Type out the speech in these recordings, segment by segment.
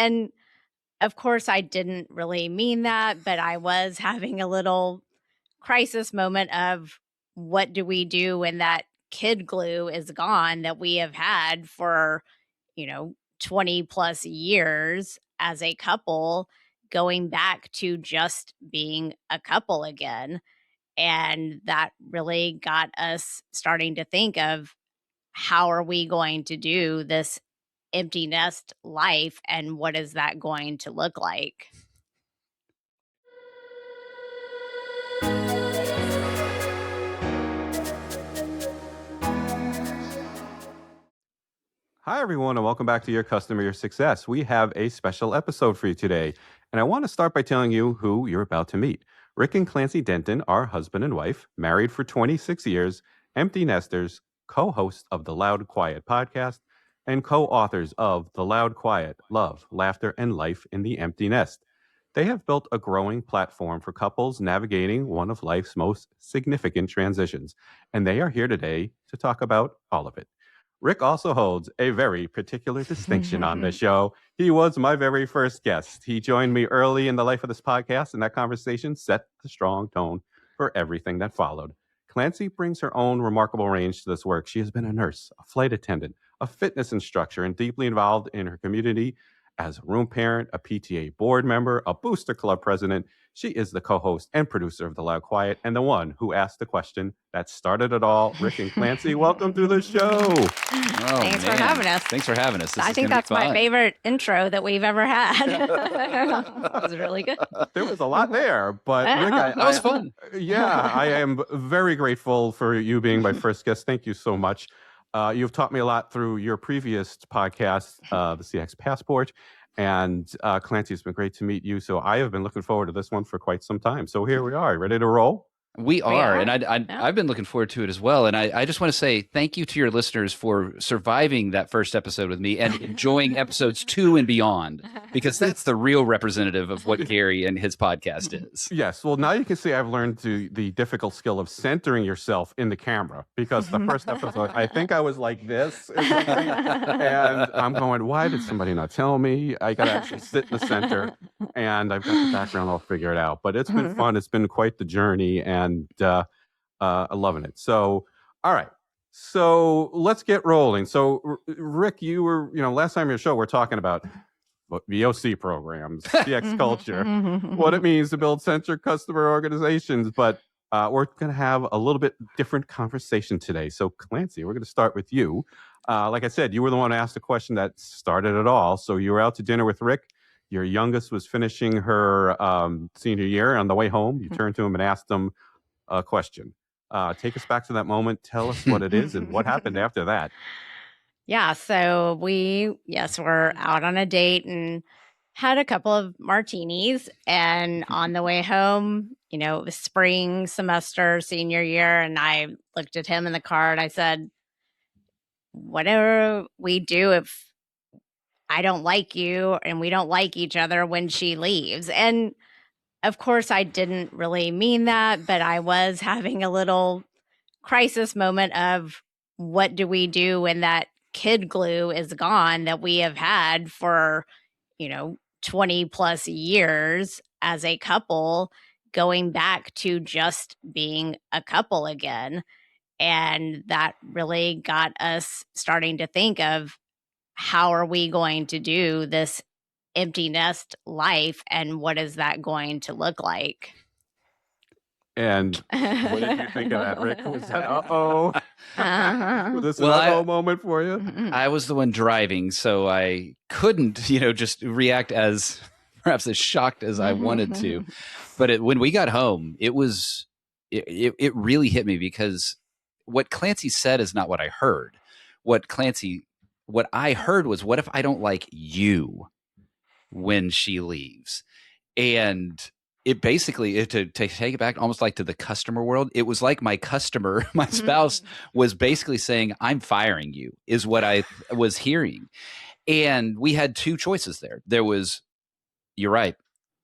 And of course, I didn't really mean that, but I was having a little crisis moment of what do we do when that kid glue is gone that we have had for, 20 plus years as a couple, going back to just being a couple again. And that really got us starting to think of how are we going to do this empty nest life and what is that going to look like? Hi, everyone, and welcome back to Your Customer, Your Success. We have a special episode for you today, and I want to start by telling you who you're about to meet. Rick and Clancy Denton are husband and wife, married for 26 years, empty nesters, co-hosts of the Loud Quiet podcast, and co-authors of The Loud Quiet, Love, Laughter, and Life in the Empty Nest. They have built a growing platform for couples navigating one of life's most significant transitions, and they are here today to talk about all of it. Rick also holds a very particular distinction on this show. He was my very first guest. He joined me early in the life of this podcast, and that conversation set the strong tone for everything that followed. Clancy brings her own remarkable range to this work. She has been a nurse, a flight attendant, a fitness instructor, and deeply involved in her community as a room parent, a PTA board member, a booster club president. She is the co-host and producer of The Loud Quiet and the one who asked the question that started it all. Rick and Clancy, welcome to the show. Thanks for having us. Thanks for having us. I think that's my favorite intro that we've ever had. That was really good. There was a lot there, but Rick, that was fun. Yeah, I am very grateful for you being my first guest. Thank you so much. You've taught me a lot through your previous podcast, the CX Passport. And Clancy, it's been great to meet you. So I have been looking forward to this one for quite some time. So here we are, ready to roll? We are. And I've been looking forward to it as well. And I just want to say thank you to your listeners for surviving that first episode with me and enjoying episodes 2 and beyond, because that's the real representative of what Gary and his podcast is. Yes. Well, now you can see I've learned the difficult skill of centering yourself in the camera, because the first episode, I think I was like this. And I'm going, why did somebody not tell me? I got to actually sit in the center, and I've got the background all figured out. But it's been fun. It's been quite the journey. And loving it. So, all right. So let's get rolling. So, Rick, you were, last time on your show, we're talking about VOC programs, CX culture, what it means to build centric customer organizations. But we're going to have a little bit different conversation today. So, Clancy, we're going to start with you. Like I said, you were the one who asked the question that started it all. So you were out to dinner with Rick. Your youngest was finishing her senior year. On the way home, you turned to him and asked him a question. Take us back to that moment. Tell us what it is and what happened after that. Yeah. So we're out on a date and had a couple of martinis. And on the way home, it was spring semester, senior year. And I looked at him in the car and I said, whatever we do, if I don't like you and we don't like each other when she leaves. And of course, I didn't really mean that, but I was having a little crisis moment of what do we do when that kid glue is gone that we have had for, 20 plus years as a couple, going back to just being a couple again. And that really got us starting to think of how are we going to do this empty nest life and what is that going to look like? And what did you think of that, Rick? Was that was this an uh-oh moment for you? I was the one driving, so I couldn't, just react as perhaps as shocked as I wanted to. But when we got home, it really hit me, because what Clancy said is not what I heard. What I heard was, what if I don't like you when she leaves? And it basically, to take it back almost like to the customer world, it was like my customer, my spouse, was basically saying, I'm firing you, is what I was hearing. And we had two choices there. There was, you're right,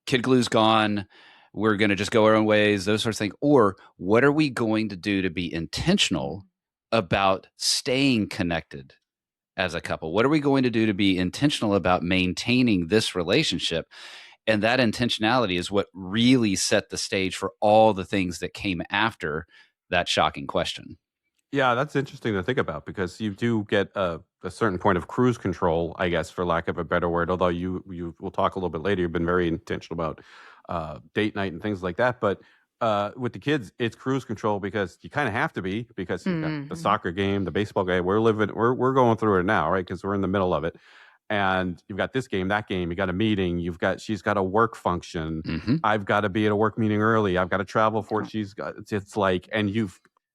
kid glue's gone, we're going to just go our own ways, those sorts of things. Or what are we going to do to be intentional about staying connected as a couple? What are we going to do to be intentional about maintaining this relationship? And that intentionality is what really set the stage for all the things that came after that shocking question. Yeah, that's interesting to think about because you do get a certain point of cruise control, I guess, for lack of a better word. Although you will talk a little bit later, you've been very intentional about date night and things like that. But with the kids, it's cruise control because you kind of have to be because you've got the Mhm. soccer game, the baseball game. We're going through it now, right? Because we're in the middle of it, and you've got this game, that game. You got a meeting. She's got a work function. Mm-hmm. I've got to be at a work meeting early. I've got to travel for it. It's like, and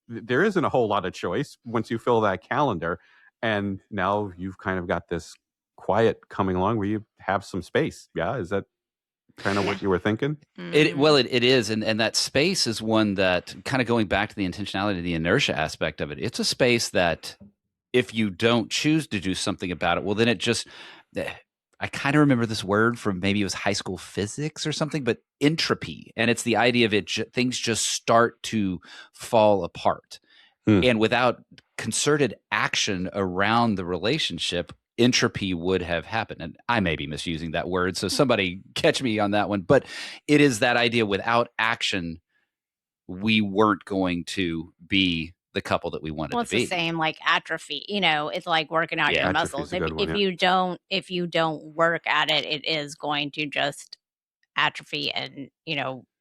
there isn't a whole lot of choice once you fill that calendar. And now you've kind of got this quiet coming along where you have some space. Yeah. Is that kind of what you were thinking? It is. And that space is one that, kind of going back to the intentionality, the inertia aspect of it, it's a space that if you don't choose to do something about it, well, then it just, I kind of remember this word from maybe it was high school physics or something, but entropy. And it's the idea of things just start to fall apart. Hmm. And without concerted action around the relationship, entropy would have happened. And I may be misusing that word, so somebody catch me on that one. But it is that idea, without action, we weren't going to be the couple that we wanted Well, to it's the be. same like atrophy. It's like working out Yeah. your Atrophy is muscles. a If good one. if Yeah. you don't work at it, it is going to just atrophy and,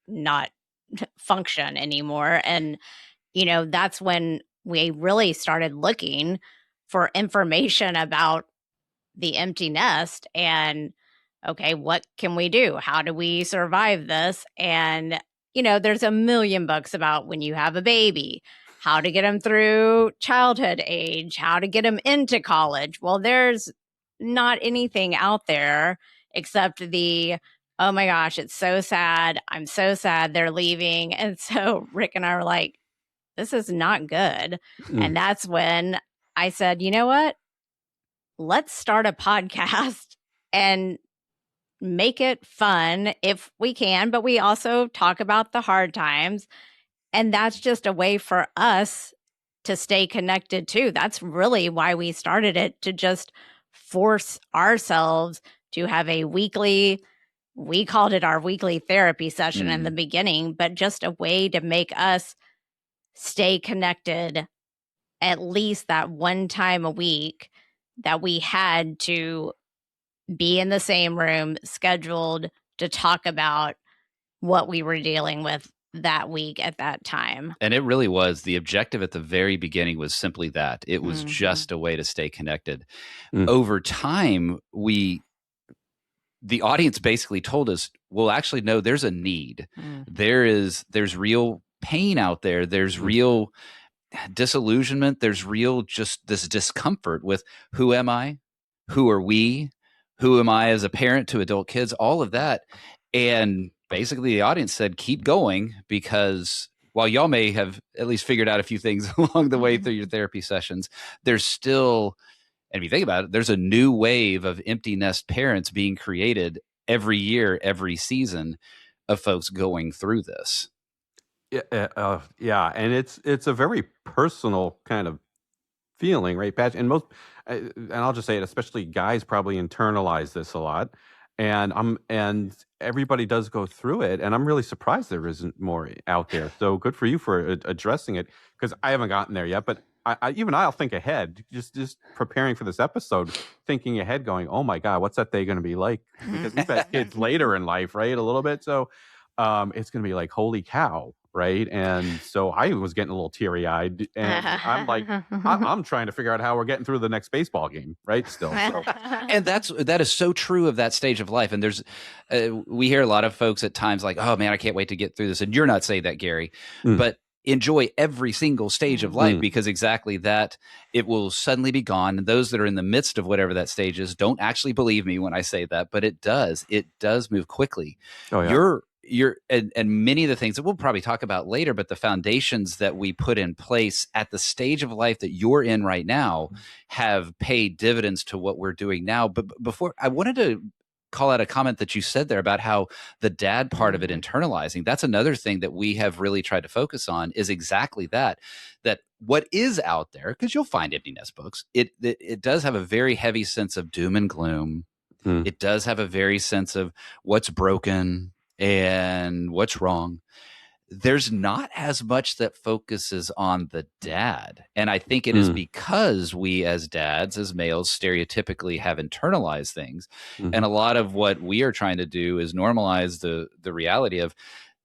not function anymore. And, that's when we really started looking for information about the empty nest and, okay, what can we do? How do we survive this? And, there's a million books about when you have a baby, how to get them through childhood age, how to get them into college. Well, there's not anything out there except oh my gosh, it's so sad. I'm so sad they're leaving. And so Rick and I were like, this is not good. Mm. And that's when I said, you know what? Let's start a podcast and make it fun if we can, but we also talk about the hard times. And that's just a way for us to stay connected too. That's really why we started it, to just force ourselves to have we called it our weekly therapy session in the beginning, but just a way to make us stay connected at least that one time a week that we had to be in the same room, scheduled to talk about what we were dealing with that week at that time. And it really was. The objective at the very beginning was simply that. It was Mhm. just a way to stay connected. Mm. Over time, the audience basically told us, well, actually, no, there's a need. There's real pain out there. There's real disillusionment. There's real just this discomfort with, who am I? Who are we? Who am I as a parent to adult kids? All of that. And basically the audience said, keep going, because while y'all may have at least figured out a few things along the way through your therapy sessions, there's still, and if you think about it, there's a new wave of empty nest parents being created every year, every season, of folks going through this. Yeah, and it's a very personal kind of feeling, right, Patch? And I'll just say it, especially guys probably internalize this a lot, and everybody does go through it, and I'm really surprised there isn't more out there. So good for you for addressing it, because I haven't gotten there yet, but I'll think ahead, just preparing for this episode, thinking ahead, going, oh my God, what's that day going to be like? Because we've had kids later in life, right, a little bit, so it's going to be like, holy cow, right? And so I was getting a little teary-eyed, and I'm like, I'm trying to figure out how we're getting through the next baseball game, right? Still, so. And that is so true of that stage of life. And there's we hear a lot of folks at times like, oh man, I can't wait to get through this. And you're not saying that, Gary, but enjoy every single stage of life, because exactly that, it will suddenly be gone. And those that are in the midst of whatever that stage is don't actually believe me when I say that, but it does move quickly. Oh, yeah. And many of the things that we'll probably talk about later, but the foundations that we put in place at the stage of life that you're in right now have paid dividends to what we're doing now. But before, I wanted to call out a comment that you said there about how the dad part of it, internalizing, that's another thing that we have really tried to focus on, is exactly that what is out there, because you'll find empty nest books, it does have a very heavy sense of doom and gloom. It does have a very sense of what's broken and what's wrong. There's not as much that focuses on the dad. And I think it is because we as dads, as males, stereotypically have internalized things. And a lot of what we are trying to do is normalize the reality of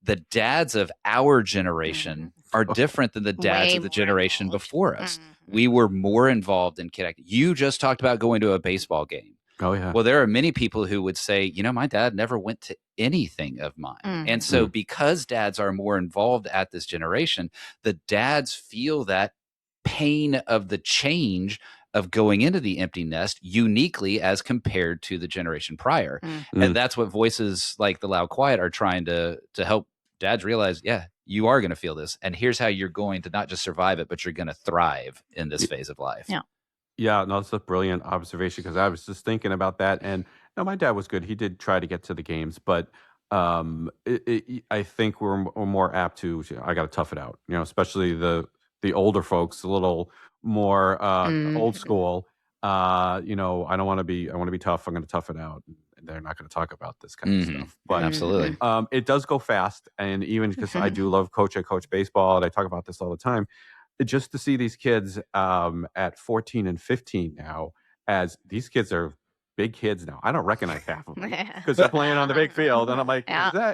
the dads of our generation are different than the dads of the generation before us. We were more involved in kid activity. You just talked about going to a baseball game. Oh, yeah. Well, there are many people who would say, you know, my dad never went to anything of mine. And so because dads are more involved at this generation, the dads feel that pain of the change of going into the empty nest uniquely as compared to the generation prior. And that's what voices like The Loud Quiet are trying to help dads realize, yeah, you are going to feel this. And here's how you're going to not just survive it, but you're going to thrive in this phase of life. Yeah. Yeah, no, that's a brilliant observation because I was just thinking about that. And no, my dad was good. He did try to get to the games, but I think we're more apt to. I got to tough it out, especially the older folks, a little more old school. I don't want to be. I want to be tough. I'm going to tough it out. And they're not going to talk about this kind of stuff. But absolutely, it does go fast, and even because I do love I coach baseball, and I talk about this all the time. Just to see these kids at 14 and 15 now, as these kids are big kids now. I don't recognize half of them because they're playing on the big field. And I'm like,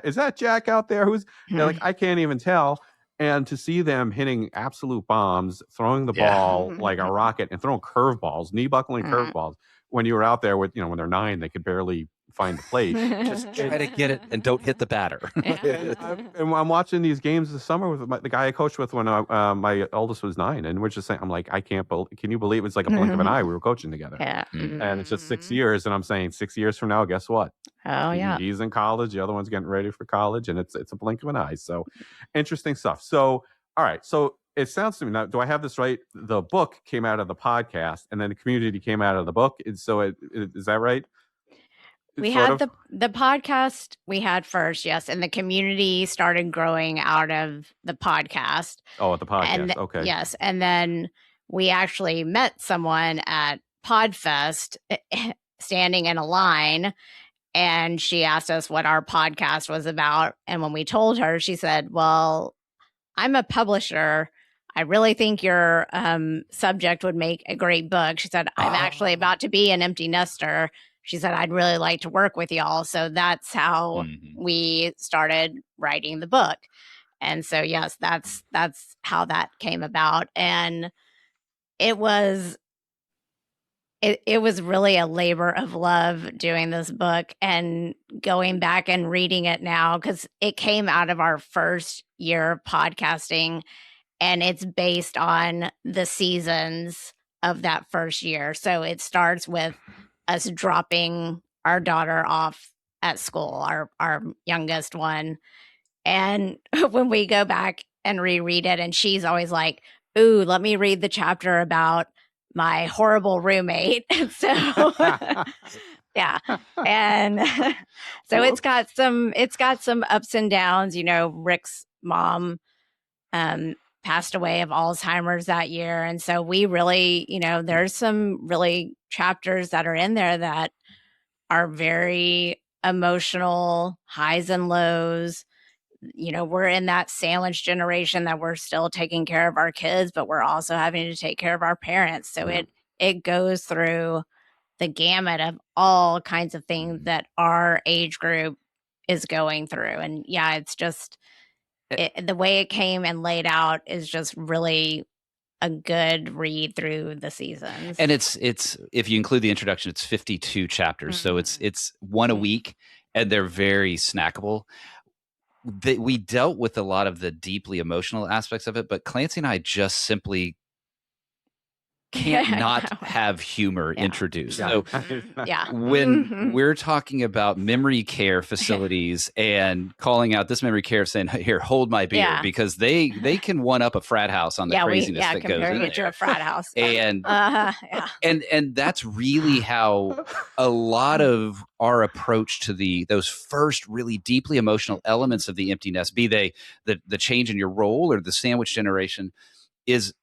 is that Jack out there? They're like, I can't even tell. And to see them hitting absolute bombs, throwing the ball like a rocket and throwing curveballs, knee buckling curveballs. When you were out there with, when they're 9, they could barely find the plate. Just try to get it and don't hit the batter. And I'm watching these games this summer with the guy I coached with when my oldest was 9, and we're just saying, I'm like, can you believe it's like a blink of an eye? We were coaching together, and it's just 6 years, and I'm saying 6 years from now, guess what? Oh yeah, he's in college. The other one's getting ready for college, and it's a blink of an eye. So interesting stuff. So all right, so it sounds to me now. Do I have this right? The book came out of the podcast, and then the community came out of the book. And so is that right? We had the podcast we had first, yes, and the community started growing out of the podcast. Oh, at the podcast, okay. Yes, and then we actually met someone at Podfest standing in a line, and she asked us what our podcast was about. And when we told her, she said, well, I'm a publisher. I really think your subject would make a great book. She said, I'm actually about to be an empty nester. She said, I'd really like to work with y'all. So that's how we started writing the book. And so, yes, that's how that came about. And it was really a labor of love doing this book and going back and reading it now, because it came out of our first year of podcasting, and it's based on the seasons of that first year. So it starts with us dropping our daughter off at school, our youngest one. And when we go back and reread it, and she's always like, ooh, let me read the chapter about my horrible roommate. So yeah. And so it's got some ups and downs. Rick's mom passed away of Alzheimer's that year. And so we really, there's some really chapters that are in there that are very emotional, highs and lows. We're in that sandwich generation that we're still taking care of our kids, but we're also having to take care of our parents. So it goes through the gamut of all kinds of things that our age group is going through. And yeah, it's just the way it came and laid out is just really a good read through the seasons. And it's if you include the introduction, it's 52 chapters. So it's one a week, and they're very snackable. We dealt with a lot of the deeply emotional aspects of it, but Clancy and I just simply can't not have humor introduced. So when we're talking about memory care facilities and calling out this memory care, saying, here, hold my beer, because they can one up a frat house on the craziness that goes in there. To a frat house. And and that's really how a lot of our approach to those first really deeply emotional elements of the empty nest, be they the change in your role or the sandwich generation, is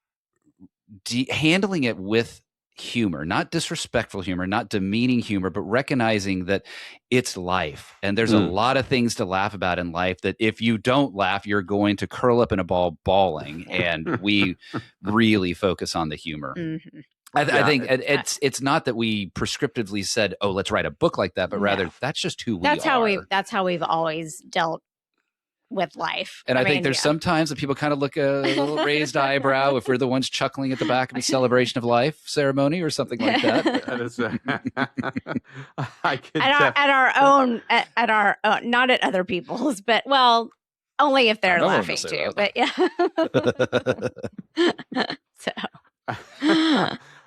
handling it with humor, not disrespectful humor, not demeaning humor, but recognizing that it's life. And there's a lot of things to laugh about in life that if you don't laugh, you're going to curl up in a ball bawling. And we really focus on the humor. Mm-hmm. I think it's not that we prescriptively said, "Oh, let's write a book like that," but rather that's just who we are. That's how we've always dealt with life. And I think there's sometimes that people kind of look a little raised eyebrow if we're the ones chuckling at the back of a celebration of life ceremony or something like that. That is, I could at our own, not at other people's, but well, only if they're laughing too. But yeah. So.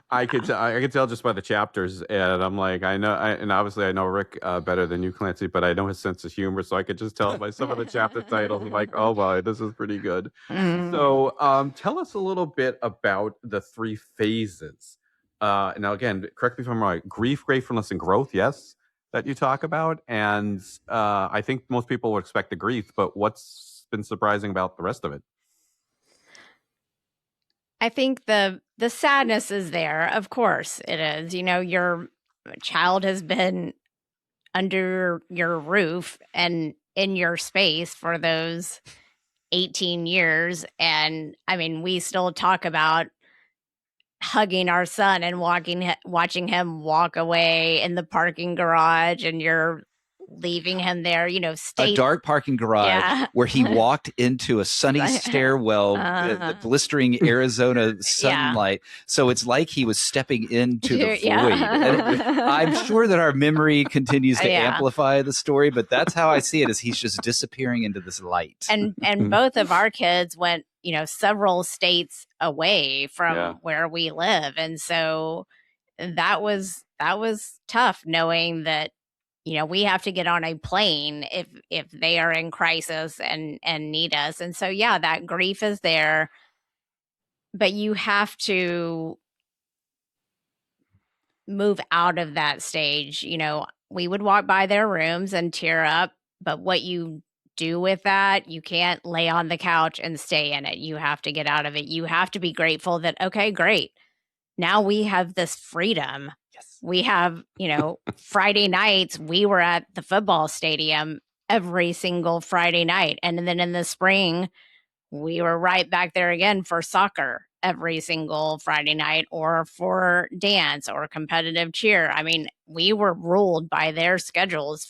I could tell just by the chapters, and I'm like, and obviously I know Rick better than you, Clancy, but I know his sense of humor, so I could just tell by some of the chapter titles. I'm like, oh wow, this is pretty good. So, tell us a little bit about the 3 phases. Now, again, correct me if I'm wrong. Grief, gratefulness, and growth. Yes, that you talk about, and I think most people would expect the grief, but what's been surprising about the rest of it? I think the sadness is there. Of course it is. Your child has been under your roof and in your space for those 18 years. And I mean, we still talk about hugging our son and watching him walk away in the parking garage, and you're leaving him there, a dark parking garage where he walked into a sunny stairwell, the blistering Arizona sunlight. So it's like he was stepping into the void. I'm sure that our memory continues to amplify the story, but that's how I see it, is he's just disappearing into this light. And both of our kids went, several states away from where we live. And so that was tough, knowing that we have to get on a plane if they are in crisis and need us. And so, that grief is there, but you have to move out of that stage. We would walk by their rooms and tear up, but what you do with that, you can't lay on the couch and stay in it. You have to get out of it. You have to be grateful that, okay, great. Now we have this freedom. We have, Friday nights, we were at the football stadium every single Friday night. And then in the spring, we were right back there again for soccer every single Friday night, or for dance or competitive cheer. I mean, we were ruled by their schedules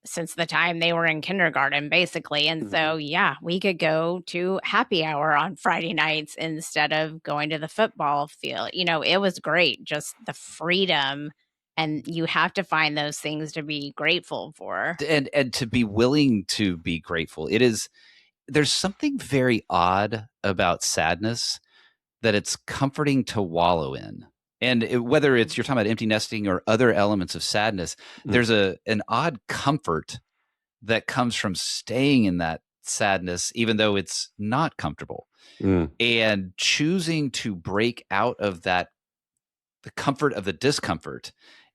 since the time they were in kindergarten, basically. And so, we could go to happy hour on Friday nights instead of going to the football field. It was great, just the freedom. And you have to find those things to be grateful for. And to be willing to be grateful. There's something very odd about sadness that it's comforting to wallow in. And whether you're talking about empty nesting or other elements of sadness, there's an odd comfort that comes from staying in that sadness, even though it's not comfortable. And choosing to break out of that, the comfort of the discomfort,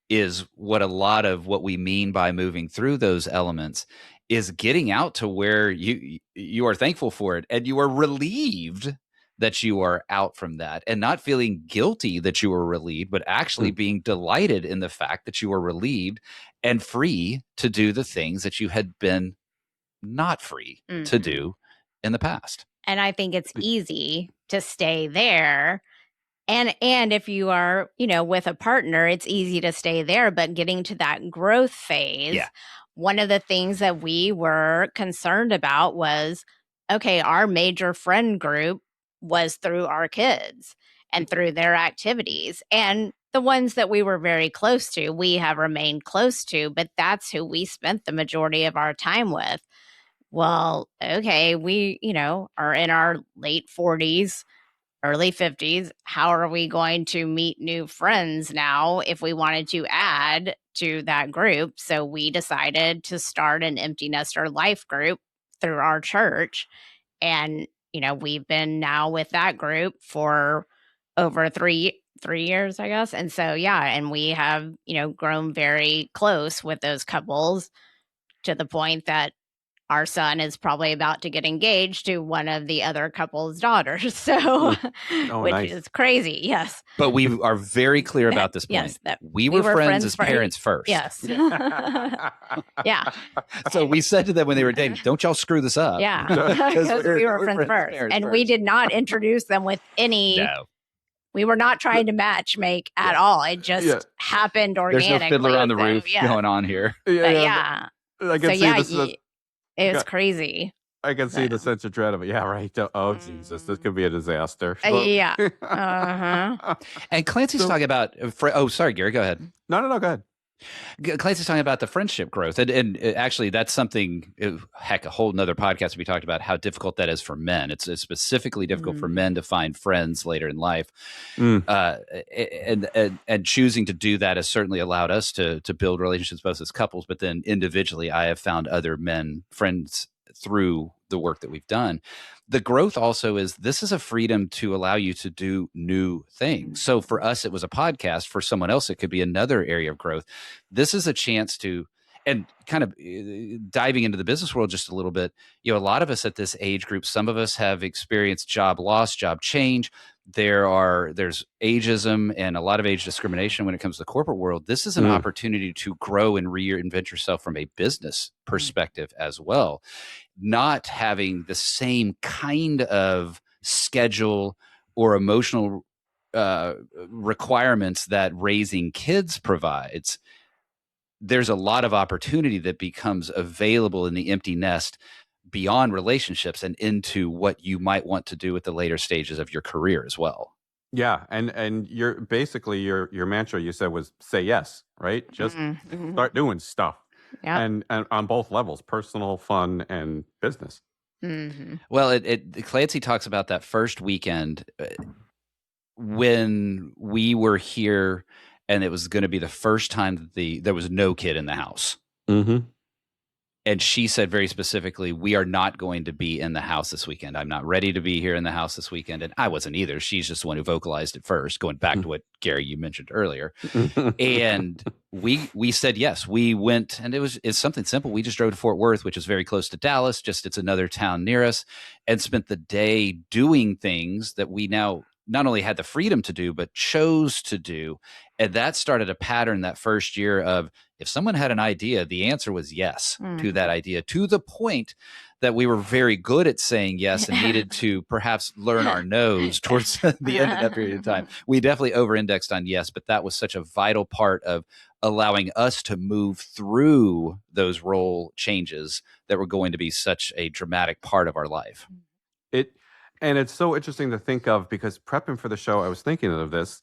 is what a lot of what we mean by moving through those elements is, getting out to where you are thankful for it and you are relieved that you are out from that, and not feeling guilty that you were relieved, but actually being delighted in the fact that you were relieved and free to do the things that you had been not free to do in the past. And I think it's easy to stay there. And if you are, with a partner, it's easy to stay there, but getting to that growth phase, one of the things that we were concerned about was, okay, our major friend group was through our kids and through their activities. And the ones that we were very close to, we have remained close to, but that's who we spent the majority of our time with. Well, okay, we, are in our late 40s, early 50s. How are we going to meet new friends now if we wanted to add to that group? So we decided to start an empty nester life group through our church. And we've been now with that group for over three years, I guess. And so, and we have, grown very close with those couples, to the point that our son is probably about to get engaged to one of the other couple's daughters. So, which nice. is crazy. Yes. But we are very clear about this point. Yes, that we were friends as parents first. Yes. Yeah. So we said to them when they were dating, don't y'all screw this up. Yeah. Because we were friends first. And first. we did not introduce them with any. No. We were not trying to match make at all. It just happened organically. There's no Fiddler on the Roof going on here. Yeah. I can see it was crazy. I can see the sense of dread of it. Yeah, right. Oh, Jesus, this could be a disaster. Yeah. Uh-huh. And Clancy's talking about. Sorry, Gary, go ahead. No, go ahead. Clancy's talking about the friendship growth. And actually, that's something, a whole nother podcast we talked about how difficult that is for men. It's specifically difficult for men to find friends later in life. And choosing to do that has certainly allowed us to build relationships both as couples, but then individually, I have found other men friends through the work that we've done. The growth also is this is a freedom to allow you to do new things. So for us, it was a podcast. For someone else, it could be another area of growth. This is a chance to, and kind of diving into the business world just a little bit, a lot of us at this age group, some of us have experienced job loss, job change. There's ageism and a lot of age discrimination when it comes to the corporate world. This is an opportunity to grow and reinvent yourself from a business perspective as well. Not having the same kind of schedule or emotional requirements that raising kids provides. There's a lot of opportunity that becomes available in the empty nest beyond relationships and into what you might want to do at the later stages of your career as well. Yeah, and you're basically your mantra you said was say yes, right? Just start doing stuff. Yeah. And on both levels, personal, fun, and business. Mm-hmm. Well, Clancy talks about that first weekend when we were here, and it was going to be the first time that there was no kid in the house. Mm-hmm. And she said very specifically, we are not going to be in the house this weekend. I'm not ready to be here in the house this weekend. And I wasn't either. She's just the one who vocalized it first, going back to what, Gary, you mentioned earlier. And we said yes. We went, and it's something simple. We just drove to Fort Worth, which is very close to Dallas. It's another town near us, and spent the day doing things that we now not only had the freedom to do, but chose to do. And that started a pattern that first year of, if someone had an idea, the answer was yes to that idea, to the point that we were very good at saying yes and needed to perhaps learn our no's towards the end of that period of time. We definitely over-indexed on yes, but that was such a vital part of allowing us to move through those role changes that were going to be such a dramatic part of our life. And it's so interesting to think of, because prepping for the show, I was thinking of this,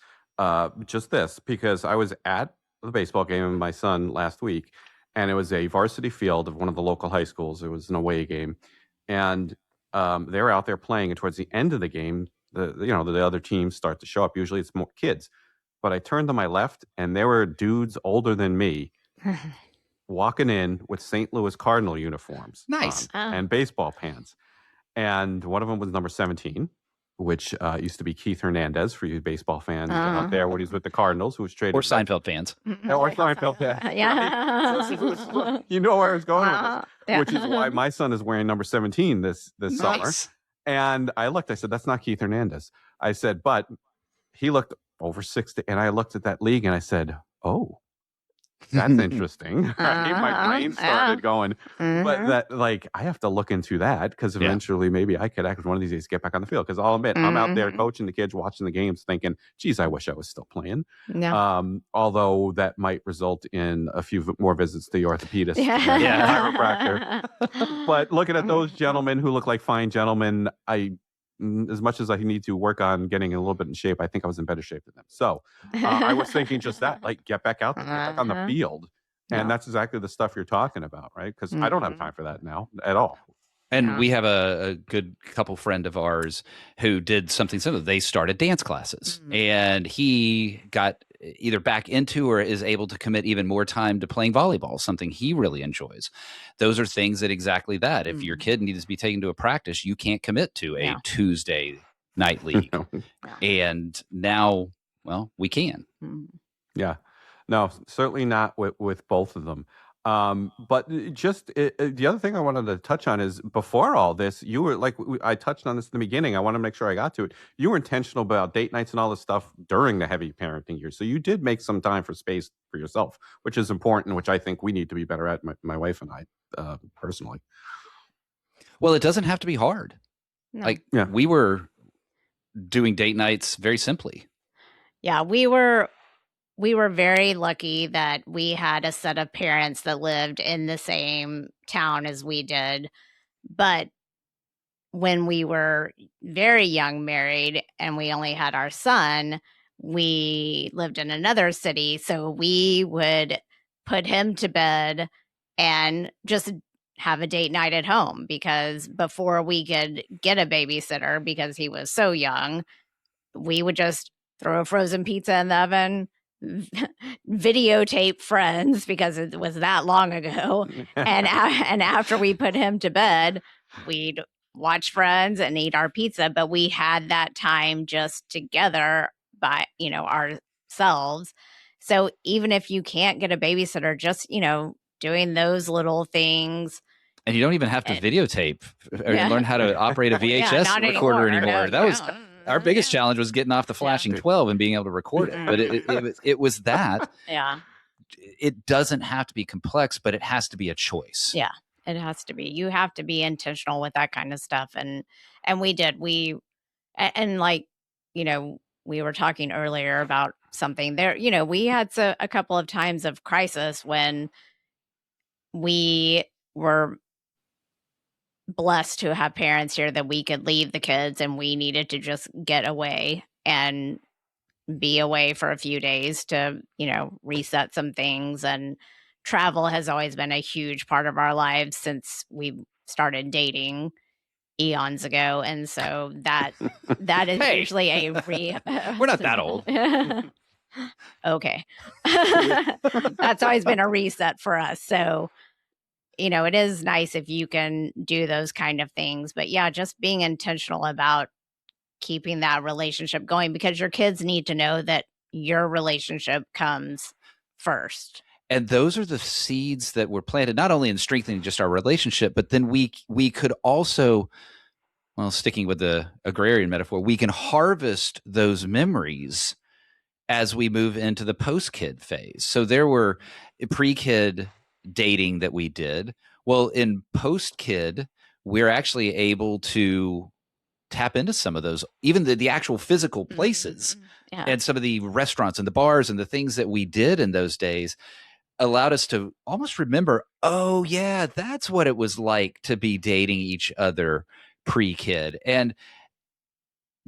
because I was at the baseball game with my son last week, and it was a varsity field of one of the local high schools. It was an away game, and they were out there playing. And towards the end of the game, the other teams start to show up. Usually, it's more kids. But I turned to my left, and there were dudes older than me walking in with St. Louis Cardinal uniforms, nice, and baseball pants. And one of them was number 17, which used to be Keith Hernandez for you baseball fans out there when he was with the Cardinals, who was traded. Or Seinfeld fans. Or Seinfeld fans. Yeah. You know where I was going with this, which is why my son is wearing number 17 this summer. And I looked, I said, that's not Keith Hernandez. I said, but he looked over 60. And I looked at that league and I said, oh, that's interesting. My brain started going, but that, I have to look into that, because eventually maybe I could one of these days get back on the field. Because I'll admit, I'm out there coaching the kids, watching the games, thinking, geez, I wish I was still playing. Yeah. Although that might result in a few more visits to the orthopedist, chiropractor. But looking at those gentlemen who look like fine gentlemen, as much as I need to work on getting a little bit in shape, I think I was in better shape than them. So I was thinking just that, get back out there, get back on the field. And that's exactly the stuff you're talking about, right? Because I don't have time for that now at all. And we have a good couple friend of ours who did something similar. They started dance classes, and he got either back into or is able to commit even more time to playing volleyball, something he really enjoys. Those are things that exactly that. If your kid needs to be taken to a practice, you can't commit to a Tuesday night league. And now, we can. Yeah. No, certainly not with both of them. But the other thing I wanted to touch on is before all this, you were like, I touched on this in the beginning. I want to make sure I got to it. You were intentional about date nights and all this stuff during the heavy parenting years. So you did make some time for space for yourself, which is important, which I think we need to be better at, my wife and I, personally. Well, it doesn't have to be hard. No. Like we were doing date nights very simply. Yeah, we were very lucky that we had a set of parents that lived in the same town as we did. But when we were very young married and we only had our son, we lived in another city. So we would put him to bed and just have a date night at home, because before we could get a babysitter, because he was so young, we would just throw a frozen pizza in the oven, videotape Friends, because it was that long ago. and after we put him to bed, we'd watch Friends and eat our pizza. But we had that time just together by, ourselves. So even if you can't get a babysitter, just, doing those little things. And you don't even have to videotape or learn how to operate a VHS recorder anymore. That was our biggest challenge, was getting off the flashing 12 and being able to record it. But it was that. Yeah. It doesn't have to be complex, but it has to be a choice. Yeah, it has to be. You have to be intentional with that kind of stuff. And we did. We were talking earlier about something there. We had a couple of times of crisis when we were blessed to have parents here that we could leave the kids, and we needed to just get away and be away for a few days to, reset some things. And travel has always been a huge part of our lives since we started dating eons ago. And so that is usually a we're not that old. Okay. That's always been a reset for us. So, it is nice if you can do those kind of things. But yeah, just being intentional about keeping that relationship going, because your kids need to know that your relationship comes first. And those are the seeds that were planted, not only in strengthening just our relationship, but then we could also, well, sticking with the agrarian metaphor, we can harvest those memories as we move into the post-kid phase. So there were pre-kid dating that we did. Well, in post-kid, we're actually able to tap into some of those, even the actual physical places and some of the restaurants and the bars and the things that we did in those days allowed us to almost remember, oh yeah, that's what it was like to be dating each other pre-kid. And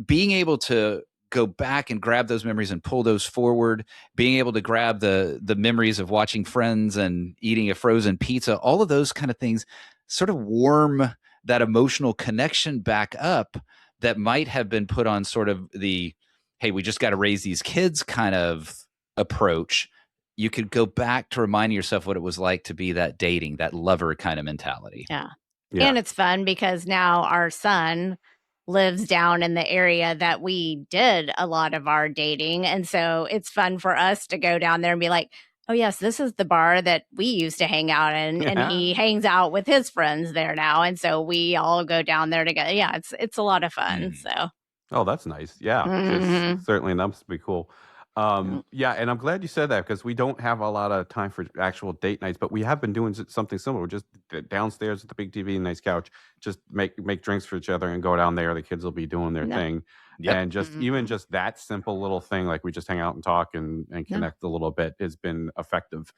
being able to go back and grab those memories and pull those forward, being able to grab the memories of watching Friends and eating a frozen pizza, all of those kind of things sort of warm that emotional connection back up that might have been put on sort of the, hey, we just got to raise these kids kind of approach. You could go back to reminding yourself what it was like to be that dating, that lover kind of mentality. Yeah. And it's fun because now our son lives down in the area that we did a lot of our dating. And so it's fun for us to go down there and be like, oh yes, this is the bar that we used to hang out in. And he hangs out with his friends there now. And so we all go down there together. Yeah, it's a lot of fun. So. Oh, that's nice. Yeah, certainly that must be cool. Yeah, and I'm glad you said that, because we don't have a lot of time for actual date nights, but we have been doing something similar. We're just downstairs with the big TV and nice couch, just make drinks for each other and go down there. The kids will be doing their thing. Yep. And just even just that simple little thing, like we just hang out and talk and connect a little bit, has been effective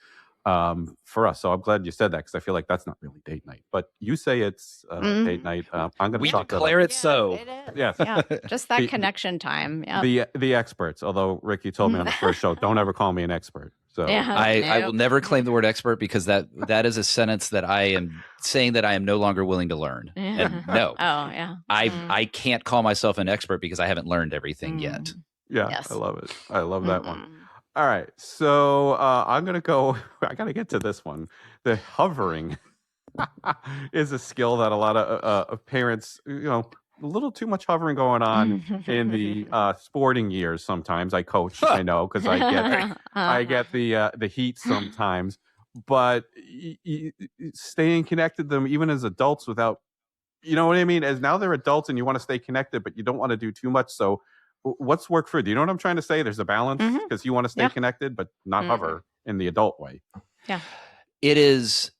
for us. So I'm glad you said that, because I feel like that's not really date night, but you say it's date night. I'm going to declare it so. It is. Yes. Yeah, just that connection time. Yep. The experts. Although Rick, you told me on the first show, don't ever call me an expert. So I will never claim the word expert, because that is a sentence that I am saying that I am no longer willing to learn. And no, I can't call myself an expert because I haven't learned everything yet. Yeah, yes. I love it. I love that one. All right, so I'm gonna go. I gotta get to this one. The hovering is a skill that a lot of parents, a little too much hovering going on in the sporting years. Sometimes I coach, I know, because I get the heat sometimes. but staying connected to them even as adults without, you know what I mean? As now they're adults and you want to stay connected, but you don't want to do too much. So what's work for you? Do you know what I'm trying to say? There's a balance because you want to stay connected, but not hover in the adult way. Yeah. It is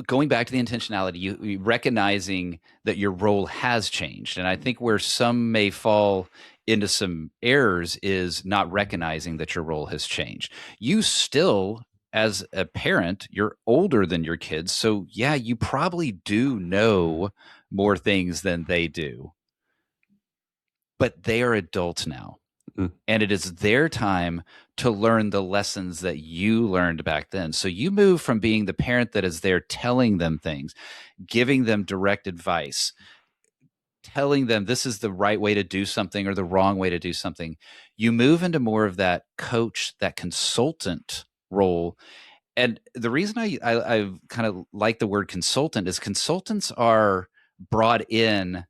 going back to the intentionality, you recognizing that your role has changed. And I think where some may fall into some errors is not recognizing that your role has changed. You still, as a parent, you're older than your kids. So yeah, you probably do know more things than they do. But they are adults now. And it is their time to learn the lessons that you learned back then. So you move from being the parent that is there telling them things, giving them direct advice, telling them this is the right way to do something or the wrong way to do something. You move into more of that coach, that consultant role. And the reason I kind of like the word consultant is consultants are brought in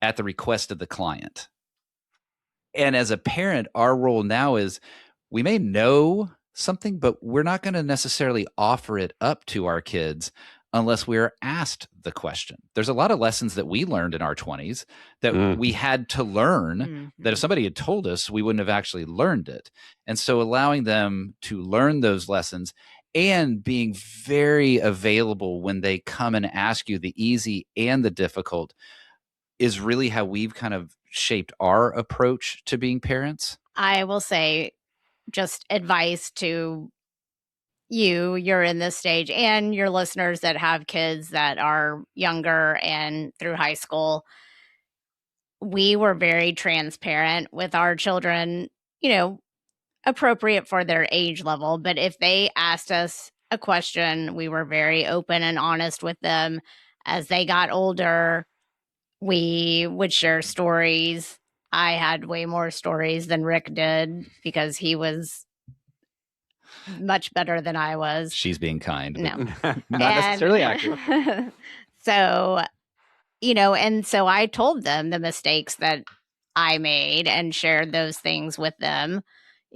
at the request of the client. And as a parent, our role now is we may know something, but we're not going to necessarily offer it up to our kids unless we are asked the question. There's a lot of lessons that we learned in our 20s that we had to learn that if somebody had told us, we wouldn't have actually learned it. And so allowing them to learn those lessons and being very available when they come and ask you the easy and the difficult is really how we've kind of shaped our approach to being parents. I will say just advice to you're in this stage, and your listeners that have kids that are younger and through high school. We were very transparent with our children, appropriate for their age level. But if they asked us a question, we were very open and honest with them. As they got older, we would share stories. I had way more stories than Rick did because he was much better than I was. She's being kind. No. Not necessarily accurate. So, and so I told them the mistakes that I made and shared those things with them,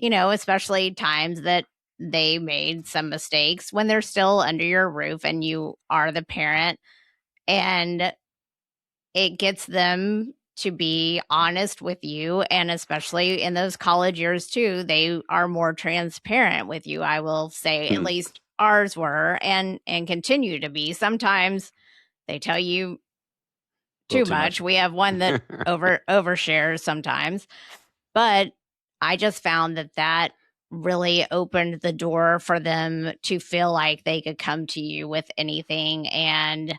especially times that they made some mistakes when they're still under your roof and you are the parent. And it gets them to be honest with you. And especially in those college years too, they are more transparent with you. I will say at least ours were and continue to be. Sometimes they tell you too much. We have one that overshares sometimes, but I just found that really opened the door for them to feel like they could come to you with anything, and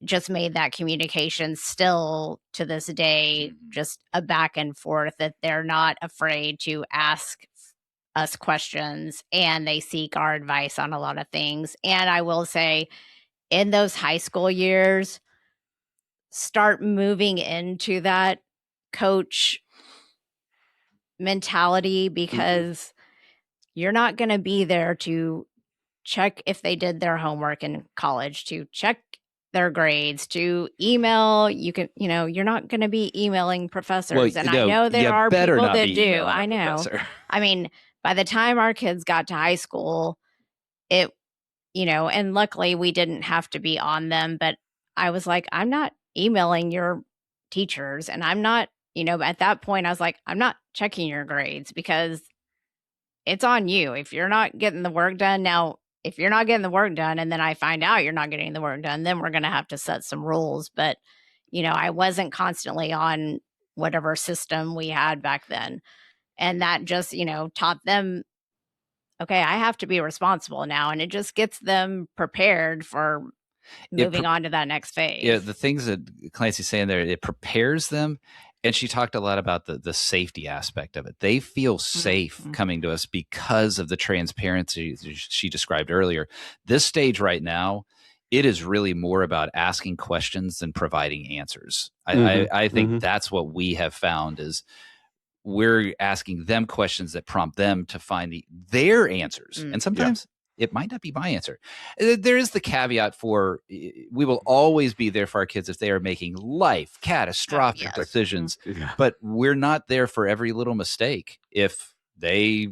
just made that communication still to this day just a back and forth, that they're not afraid to ask us questions and they seek our advice on a lot of things. And I will say, in those high school years, start moving into that coach mentality, because you're not going to be there to check if they did their homework in college, to check their grades, to email. You're not going to be emailing professors. I know there are people that do. I know. I mean, by the time our kids got to high school, and luckily we didn't have to be on them, but I was like, I'm not emailing your teachers. And I'm not, at that point I was like, I'm not checking your grades because it's on you. If you're not getting the work done now, if you're not getting the work done and then I find out you're not getting the work done, then we're going to have to set some rules. But, I wasn't constantly on whatever system we had back then. And that just, taught them, okay, I have to be responsible now. And it just gets them prepared for moving on to that next phase. Yeah, the things that Clancy's saying there, it prepares them. And she talked a lot about the safety aspect of it. They feel safe coming to us because of the transparency she described earlier. This stage right now, it is really more about asking questions than providing answers. I think that's what we have found is we're asking them questions that prompt them to find their answers. And sometimes it might not be my answer. There is the caveat for we will always be there for our kids if they are making life catastrophic decisions, but we're not there for every little mistake. If they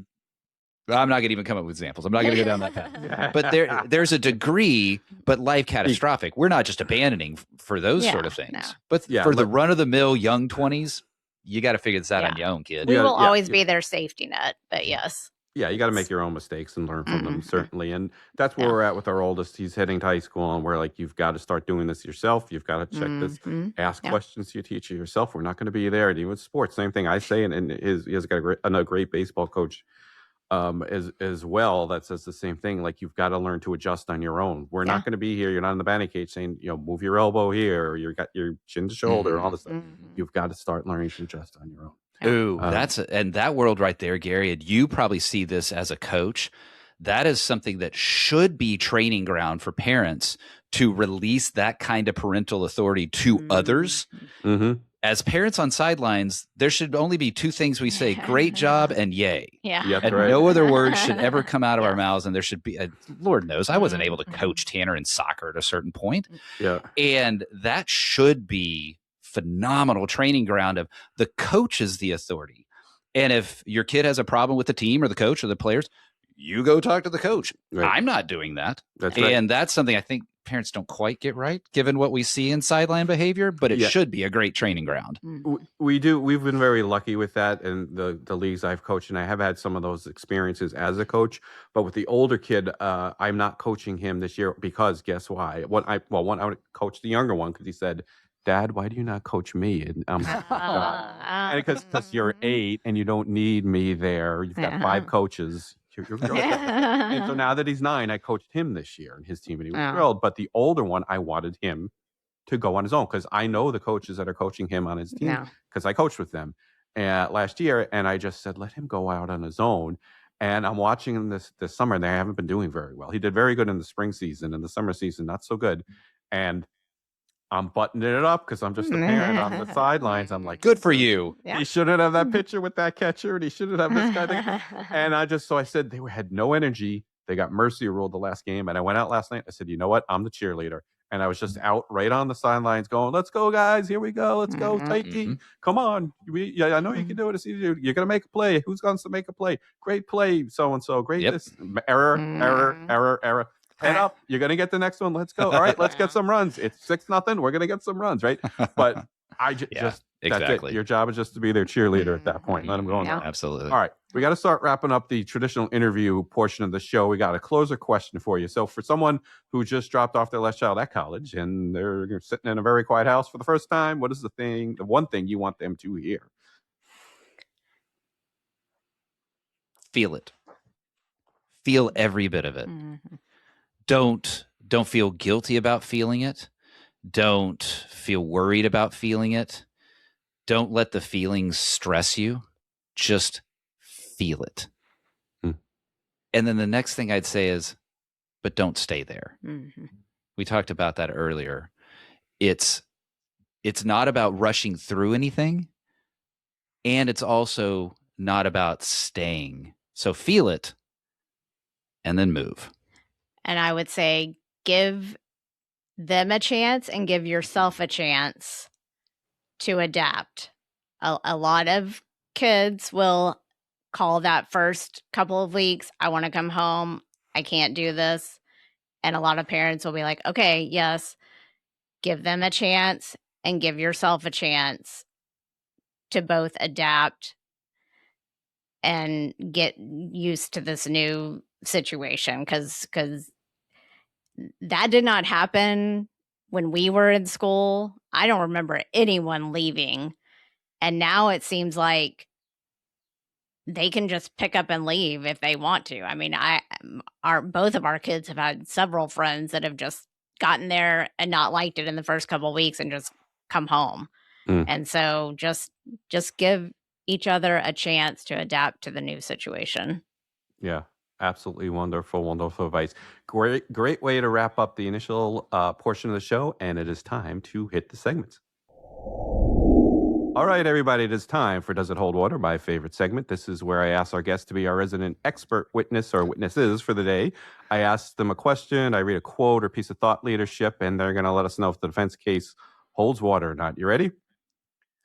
I'm not going to even come up with examples. I'm not going to go down that path. But there's a degree, but life catastrophic. We're not just abandoning for those sort of things. No. But for the run-of-the-mill young 20s, you got to figure this out on your own, kid. We will always be their safety net, but yes. Yeah, you got to make your own mistakes and learn from them, certainly. And that's where we're at with our oldest. He's heading to high school, and we're like, you've got to start doing this yourself. You've got to check this, ask questions to your teacher yourself. We're not going to be there. And even with sports, same thing I say. And he has got a great baseball coach as well that says the same thing. Like, you've got to learn to adjust on your own. We're not going to be here. You're not in the batting cage saying, move your elbow here, or you got your chin to shoulder, all this stuff. You've got to start learning to adjust on your own. Ooh, and that world right there, Gary, and you probably see this as a coach. That is something that should be training ground for parents to release that kind of parental authority to others. As parents on sidelines, there should only be two things we say: great job and yay. And no other words should ever come out of our mouths. And there should be, Lord knows, I wasn't able to coach Tanner in soccer at a certain point. And that should be phenomenal training ground of the coach is the authority. And if your kid has a problem with the team or the coach or the players, you go talk to the coach. I'm not doing that. And that's something I think parents don't quite get right, given what we see in sideline behavior, but it should be a great training ground. We do. We've been very lucky with that in the leagues I've coached, and I have had some of those experiences as a coach. But with the older kid, I'm not coaching him this year because guess why? I would coach the younger one because he said, Dad, why do you not coach me? And and because you're 8 and you don't need me there. You've got 5 coaches. And so now that he's 9, I coached him this year and his team, and he was thrilled. But the older one, I wanted him to go on his own because I know the coaches that are coaching him on his team because I coached with them last year. And I just said, let him go out on his own. And I'm watching him this summer, and they haven't been doing very well. He did very good in the spring season, and the summer season, not so good. And I'm buttoning it up because I'm just a parent on the sidelines. I'm like, good for you. He shouldn't have that picture with that catcher, and he shouldn't have this kind of thing. And I said they had no energy. They got mercy ruled the last game. And I went out last night. I said, you know what? I'm the cheerleader. And I was just out right on the sidelines going, let's go, guys. Here we go. Let's go. Takey. Come on. I know you can do it. It's easy. You're going to make a play. Who's going to make a play? Great play. So-and-so. Great. This. Error. Head up. You're going to get the next one. Let's go. All right. Let's get some runs. It's 6-0. We're going to get some runs, right? But just that's it. Your job is just to be their cheerleader at that point. Let them go on. Absolutely. All right. We got to start wrapping up the traditional interview portion of the show. We got a closer question for you. So for someone who just dropped off their last child at college and they're sitting in a very quiet house for the first time, what is the one thing you want them to hear? Feel it. Feel every bit of it. Don't feel guilty about feeling it. Don't feel worried about feeling it. Don't let the feelings stress you. Just feel it. And then the next thing I'd say is, but don't stay there. We talked about that earlier. It's not about rushing through anything, and it's also not about staying. So feel it and then move. And I would say give them a chance and give yourself a chance to adapt. A lot of kids will call that first couple of weeks, I want to come home. I can't do this. And a lot of parents will be like, okay, yes, give them a chance and give yourself a chance to both adapt and get used to this new situation, because that did not happen when we were in school. I don't remember anyone leaving, and now it seems like they can just pick up and leave if they want to. I mean, both of our kids have had several friends that have just gotten there and not liked it in the first couple of weeks and just come home. And so just give each other a chance to adapt to the new situation. Yeah, absolutely wonderful advice. Great way to wrap up the initial portion of the show, and it is time to hit the segments. All right, everybody, it is time for Does It Hold Water, my favorite segment. This is where I ask our guests to be our resident expert witness or witnesses for the day. I ask them a question, I read a quote or piece of thought leadership, and they're going to let us know if the defense case holds water or not. You ready?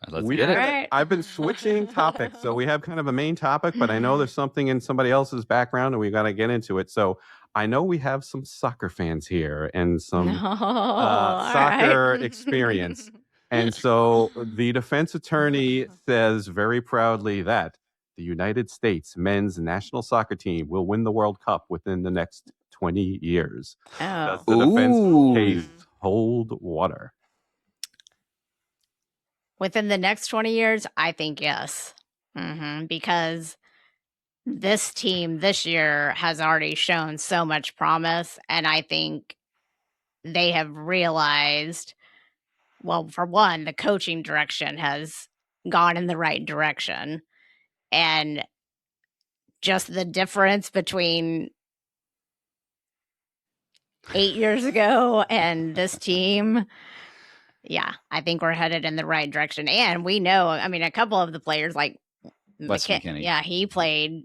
Let's get it. Right. I've been switching topics. So we have kind of a main topic, but I know there's something in somebody else's background and we got to get into it. So I know we have some soccer fans here and some soccer experience. And so the defense attorney says very proudly that the United States men's national soccer team will win the World Cup within the next 20 years. Does the defense case hold water? Within the next 20 years, I think yes. Because this team this year has already shown so much promise. And I think they have realized, well, for one, the coaching direction has gone in the right direction. And just the difference between 8 years ago and this team, yeah, I think we're headed in the right direction. And we know, I mean, a couple of the players like Wes McKinney. Yeah, he played.